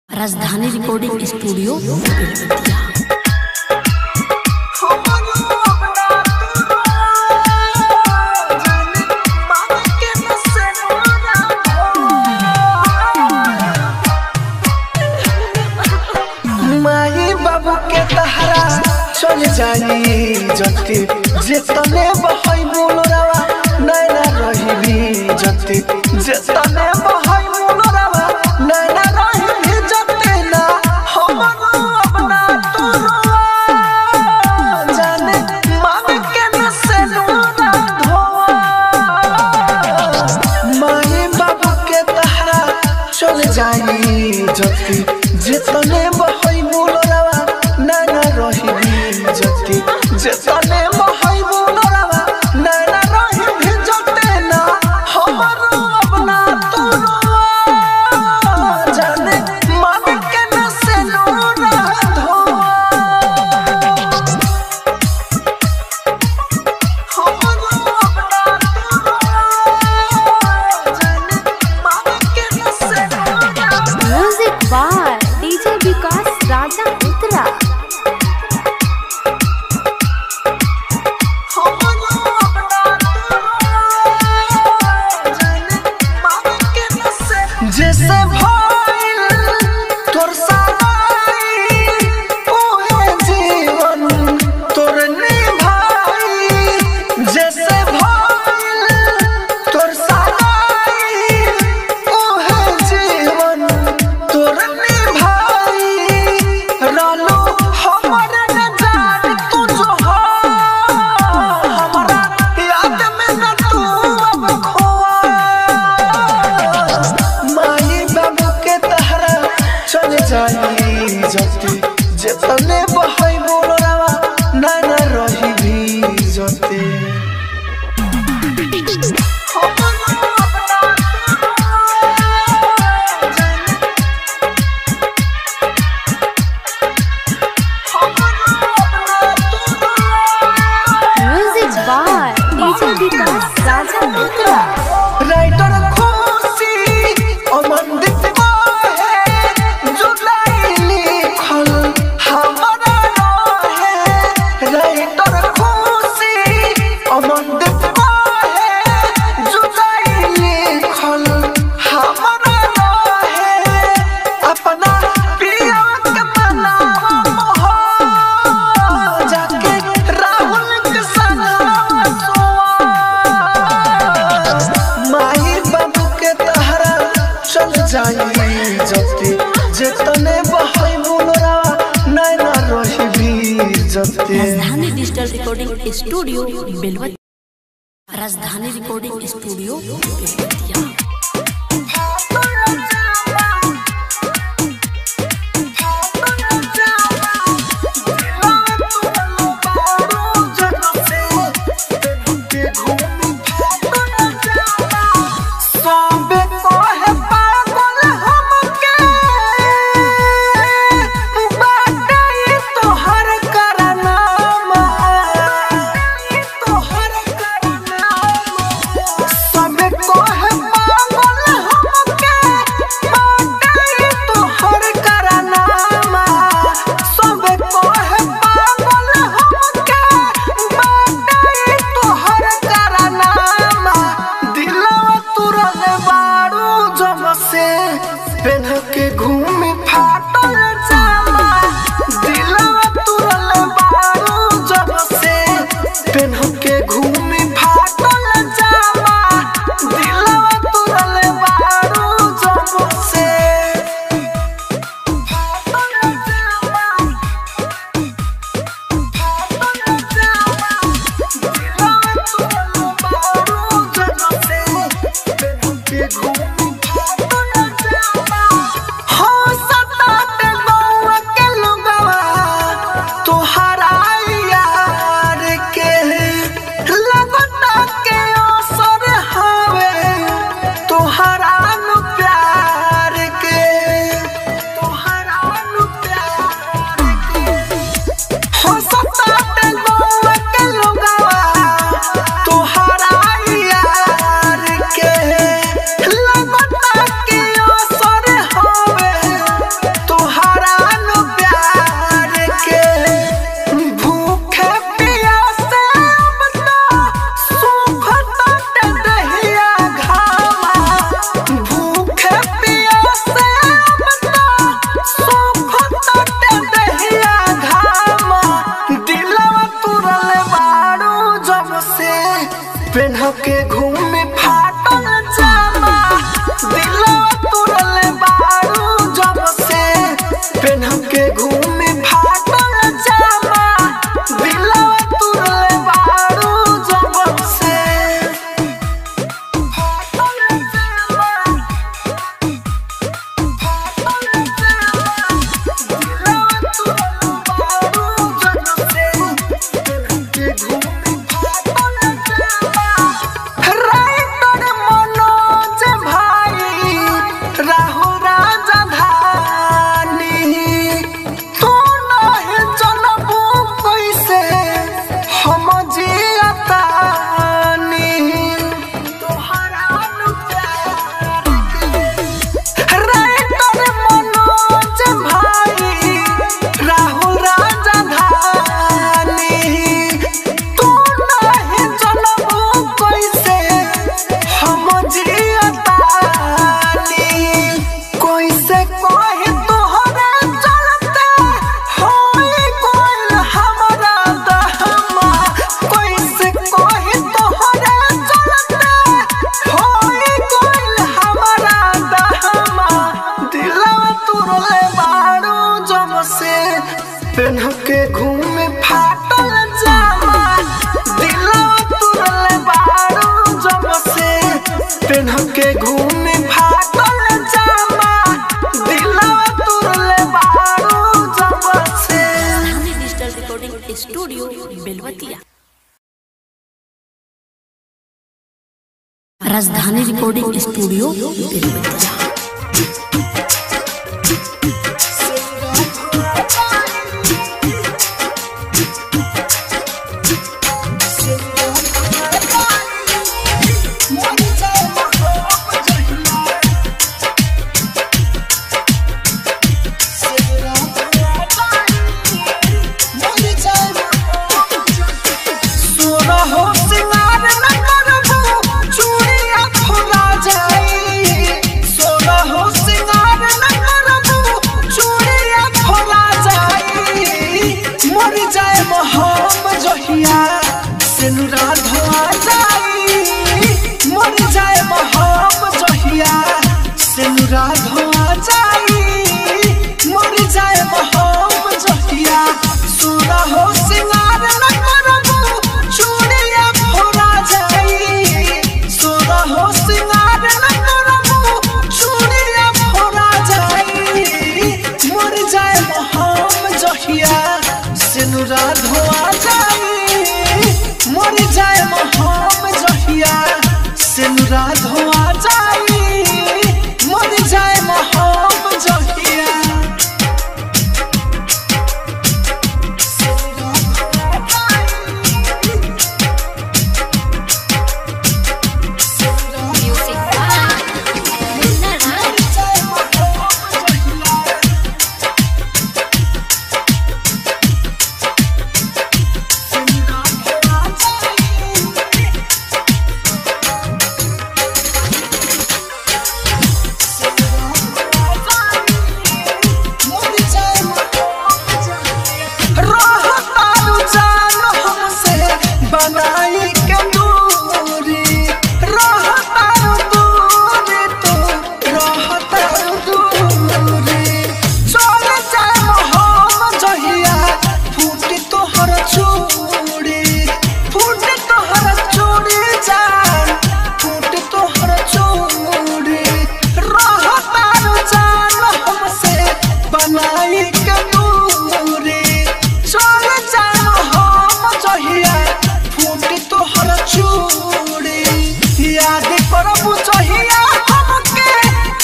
राजधानी recording studio Belwatia. माई बाबू के तहरा चल जाई जति जेतने बहई बोलरावा नैना रहिबी जति जेतने बहई बोलरावा नैना रहिबी जति ना हमरो अपना तोरा जाने मांग के न से नूना धोआ माई बाबू के तहरा चल जाई जति जेतने बहई बोलरावा नैना रहिबी जति जेतने बहई बोलरावा नैना रहिबी जति ना हमरो अपना तोरा जाने मांग के न से नूना धोआ हमरो अपना तोरा जाने मांग के न से नूना music by DJ Vikas Raja Uttara. जैसे भइल तोर सगाई ओहे जीवन तोर निभाई जैसे भइल तोर सगाई ओहे जीवन तोर निभाई रानो हमर न जान तू जो हो हमरा याद में न तू अब खोआ माई बाबू के तहरा चल जाई जति जेतने बहई बोलरावा नैना रहिबी जति music by DJ Vikas Raja Uttara. Writer Khushi Amandeep है जुलाई लिखल हमरा रहे राइटर खुशी अमनदीप है जुलाई लिखल हमरा रहे अपना प्रिया के मनावा हो जाके राहुल के संग सोआ माई बाबू के तहरा चल जाई जति जेतने बहई बोलरावा नैना रहिबी जति राजधानी डिजिटल रिकॉर्डिंग स्टूडियो बेलवतिया। राजधानी रिकॉर्डिंग स्टूडियो बेलवतिया। सबे कहे पागल हमके बाटे तोहर करनामा तोहर करनामा सबे कहे पागल पेन्ह के घूमे फाटल जामा दिलवा तुरले बारू जब से पेन्ह के घूमे फाटल जामा दिलवा तुरले बारू जब से फाटल जामा दिलवा तुरले बारू जब से पेन्ह के घूमे फाटल जामा राइटर मनोज भाई राहु राजधानी तू नहीं जनबू कैसे हम जियतानी तोहरा प्यार राइटर मनोज भाई राहु राजधानी तू नहीं जनबू कैसे हम जियतानी कैसे कहे तोहरे चलते होई कोई हमरा दहमा कैसे कहे तोहरे चलते होई कोई हमरा दहमा दिलवा तुरले बारू जब से पेन्ह के घूमे फाटल जामा दिलवा तुरले बारू जब से पेन्ह के घूमे फाटल जामा दिलवा तुरले बारू जब से राजधानी डिजिटल रिकॉर्डिंग स्टूडियो बेलवतिया। राजधानी रिकॉर्डिंग स्टूडियो बेलवतिया। सोरहो सिंगार न करबू चूड़िया फुला जाई सोरहो सिंगार न करबू चूड़िया फुला जाई मर जाए हम जहिया सिनुरा धोआ जाई मर जाए हम जहिया सिनुरा धोआ जाई मर जाए हम जहिया सोरहो सिंगार न करबू चूड़िया फुला जाई सोरहो सिंगार न करबू चूड़िया फुला जाई मर जाए हम जहिया सिनुरा धोआ जाई मर जाए हम जहिया सिनुरा धोआ जाई मर जाए हम जहिया रहतारू जान हमसे बनाई के दूरी रहतारू दूरी तू रहतारू दूरी चल जाए हम जहिया फूटी तोहर चूड़ी फूटी तोहर चूड़ी जान फूटी तोहर चूड़ी रहतारू जान हमसे बनाई के दूरी चल जाए हम जहिया फूटी तोहर चूड़ी याद करबू जहिया हमके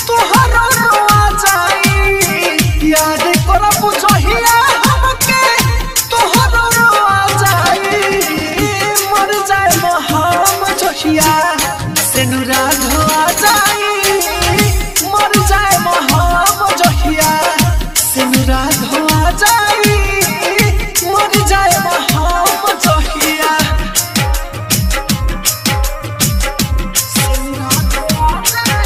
तोहर रोआ जाई याद करबू जहिया हमके तोहर रोआ जाई मर जाए हम जहिया सिनुरा धोआ जाई मर जाए हम जहिया सिनुरा धोआ जाई मर जाए हम जहिया सिनुरा धोआ जाई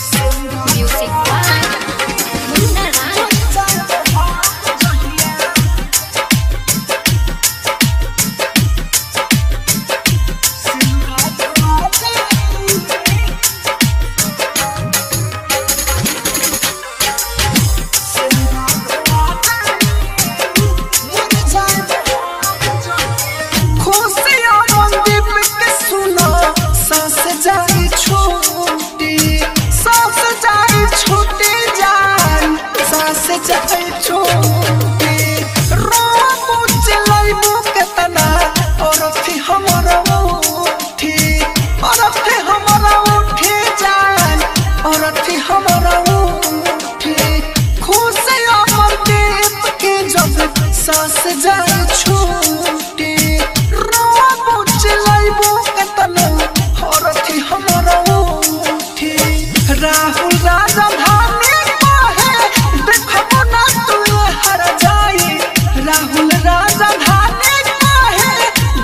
सिनुरा हमारा उठी खुश अमर देव के जब सांस जाए छूटी रोआ बुझ लाइबो कतना हरथी हमारा उठी राहुल राजा भाने कहे देखबो ना तू हर जाई राहुल राजा भाने कहे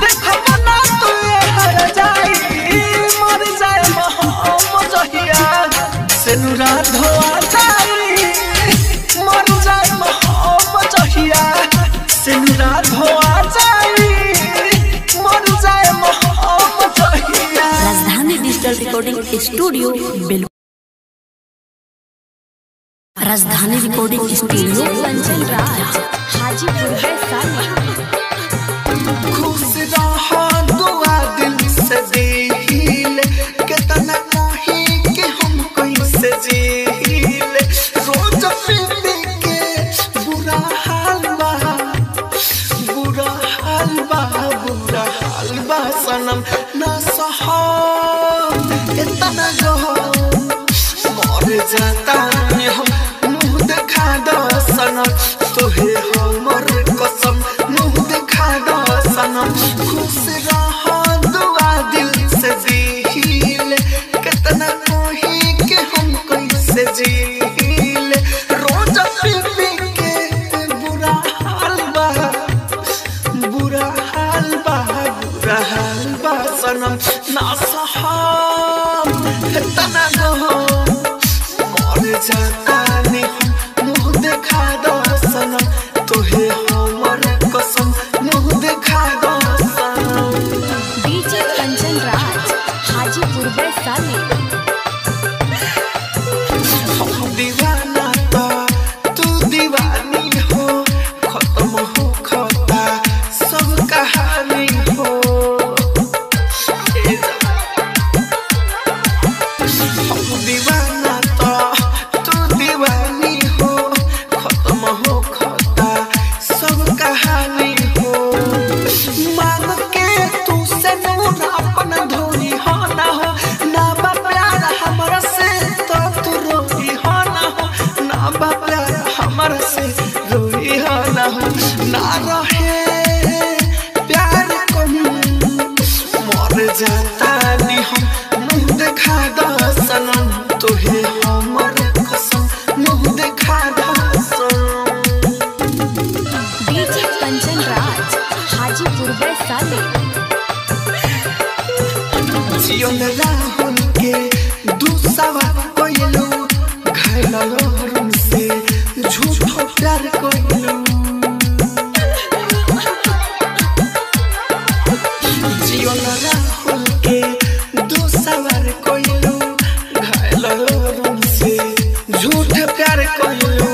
देखबो ना तू हर जाई मर जाए हम जहिया सेनुरा धोआ जाई मर जाए हम जहिया सेनुरा धोआ जाई मर जाए हम जहिया। राजधानी डिजिटल रिकॉर्डिंग स्टूडियो बेलवतिया। राजधानी रिकॉर्डिंग स्टूडियो कंचन राज हाजीपुर वैशाली। खुश रहा दुआ दिल से दिल कितना नहीं कि हम कैसे जील रोज पीने के बुरा हाल बा बुरा हाल बा बुरा हाल बा सनम ना सहा इतना जो मर जाता हम मुँह दिखा दो सनम तोहे हमर कसम मुँह दिखा दो सनम खुश रहा दुआ दिल से दिल कितना कहीं कि हम कैसे जील रोज पी के बुरा हाल बा बुरा हाल बा बुरा हाल बा सनम ना सहाम इतना गो मर जाता नहीं हम मुँह दिखा दो सनम तोहे हमर कसम मुँह दिखा दो सनम। डीजे कंचन राज हाजीपुर वैशाली। हम दीवाना तू दीवानी हो खत्म हो खता सब कहानी हो हम दीवाना तू दीवानी हो खत्म हो खता सब कहानी हो मान के तू से नूर अपना धोनी हो ना हो ना बा प्यार हमरा से तो तू रोई हो ना हो ना बा प्यार हमरा से रोई हो ना हो ना रहे प्यार कम मर जाता नी हम मुँह दिखा दो सनम तोहे हमर कसम मुँह दिखा दो सनम। डीजे कंचन राज हाजीपुर वैशाली। जीवन राहुल के दूसरा कोइलू घायल लोरन से झूठो प्यार कोइलू जीवन राहुल के दूसरा कोइलू घायल लोरन से झूठ प्यार कोइलू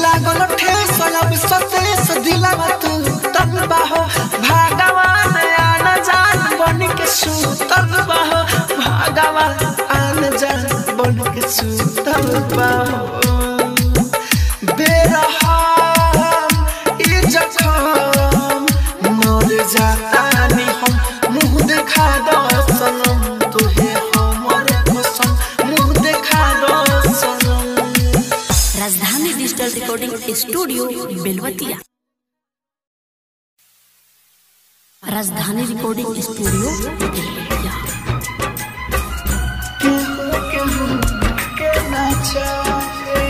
लागल ठेस अब सतेस दिलवा तू तब बाहो भगवान आना जान बन के सुतल बाहो भगवान आना जान बन के सुतल बाहो बेरहम ई जखम मर जाता नी हम मुँह दिखा दो सनम तोहे हमर कसम मुँह दिखा दो सनम। राजधानी डिजिटल रिकॉर्डिंग स्टूडियो बेलवतिया। राजधानी रिकॉर्डिंग स्टूडियो बेलवतिया। केहू के ना चाहे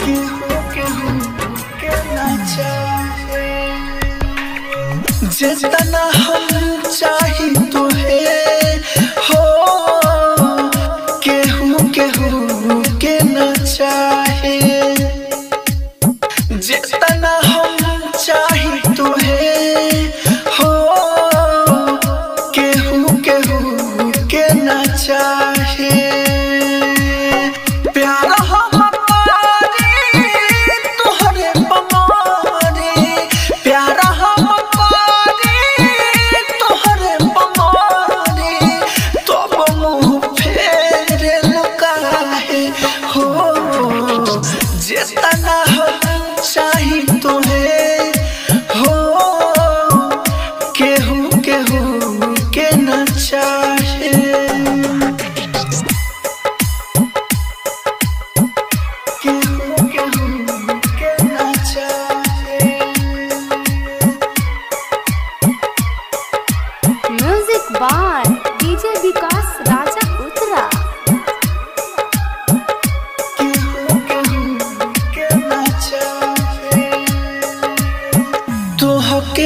केहू के ना चाहे जितना हम चाही तोहे हो केहू केहू के ना चाहे जितना हम चाही तोहे हो केहू केहू के ना चाहे प्यार हम तोहरे बमारे प्यार हम तोहरे बमारे तब मुँह फेरे लुकाहे हो जितना हम चाही तोहे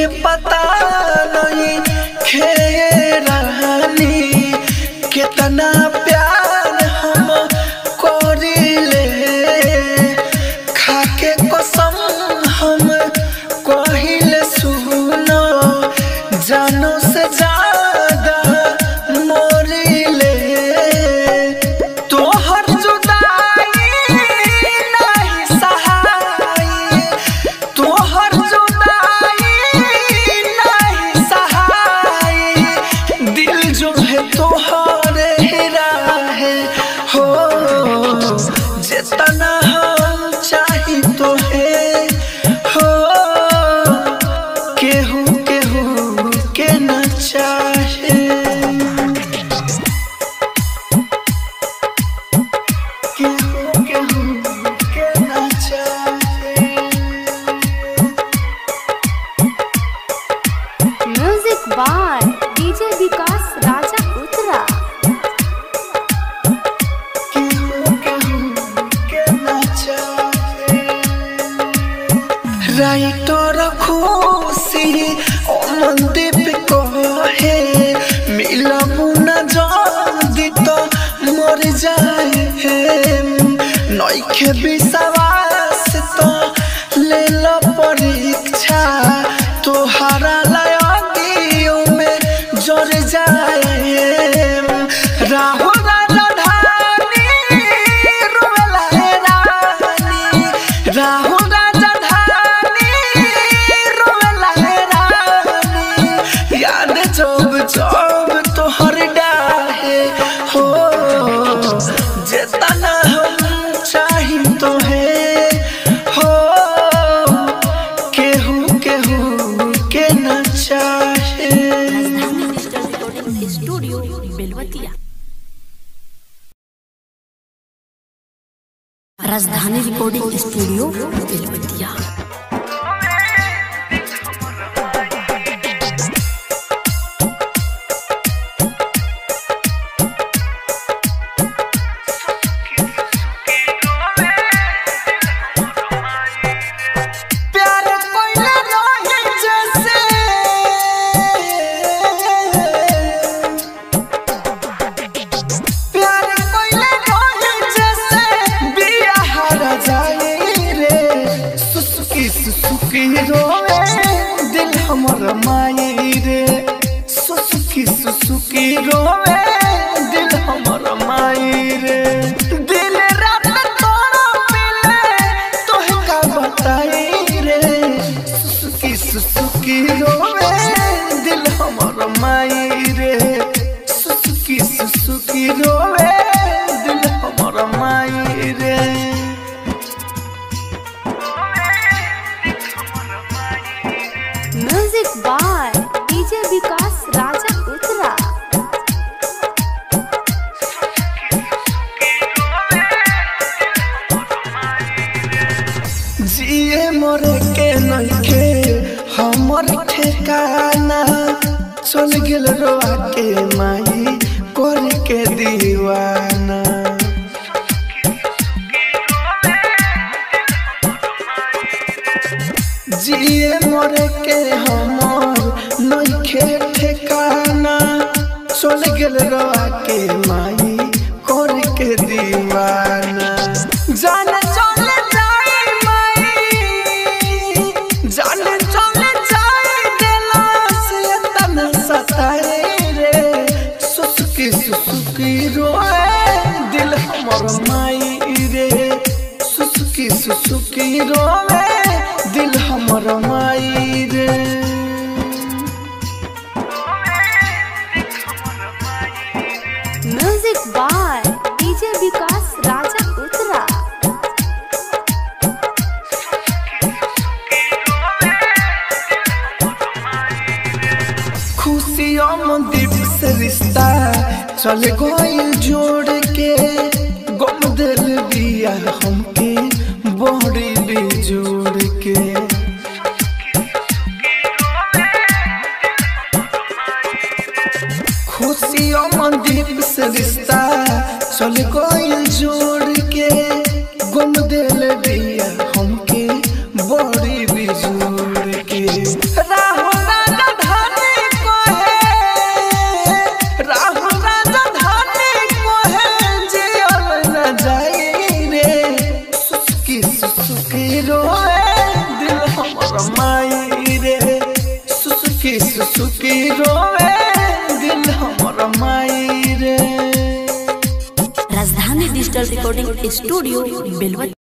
के पता नहीं खेरानी कितना प्यार हम करिले खाके कसम हम कहिले सुनो जानो से ज्यादा मोरिले तोहर जुदाई नहीं सहाई तोहर जुदाई नहीं सहाई दिल जो है तोहरे है हो जितना हम चाही तो है हो केहू केहू के न चाहे केहू केहू के न चाहे music by DJ Vikas Raja Uttara. Writer Khushi Mandeep कहे मिलबू न जल्दी तो मर जाए नइखे विश्वास तो ले लो परीक्षा तोहरा लगियो में जर जाए राहुल राजधानी रोवेला रानी राहुल जब जब तोहर डाहे हो जितना हम चाही तो है हो केहू केहू के न चाहे। राजधानी डिजिटल रिकॉर्डिंग स्टूडियो बेलवतिया। राजधानी रिकॉर्डिंग स्टूडियो बेलवतिया। सुसुकी रोवे दिल हमर माई रे सुसुकी सुसुकी रोवे दिल हमर माई रे दिल रात तोरा मिले तोहे का बताई रे सुसुकी सुसुकी रोवे दिल हमर माई रे सुसुकी सुसुकी रोवे दिल हमर माई रे music by DJ Vikas Raja Uttara. जिए मरे के नइखे हमर ठिकाना चल गेल रोआ के माई कर के दीवाना जिए मरे के हमर नइखे ठिकाना चल गेल रोआ के माई कर के दीवाना जाने चले जाए माई जाने चले जाए दिला से तना सताए रे सुसुकी सुसुकी रोए दिल हमर माई रे सुसुकी सुसुकी रोए दिल हमर माई रे music by DJ Vikas Raja Uttara. खुशियों मनदीप से रिश्ता चल गइल जोड़ के गम दिल दिया हमके बड़ी बेजोड़ के खुशियों मनदीप से रिश्ता चल गइल जोड़ के गम दिल दिया हमके बड़ी बेजोड़ के राह रिकॉर्डिंग स्टूडियो बेलवती।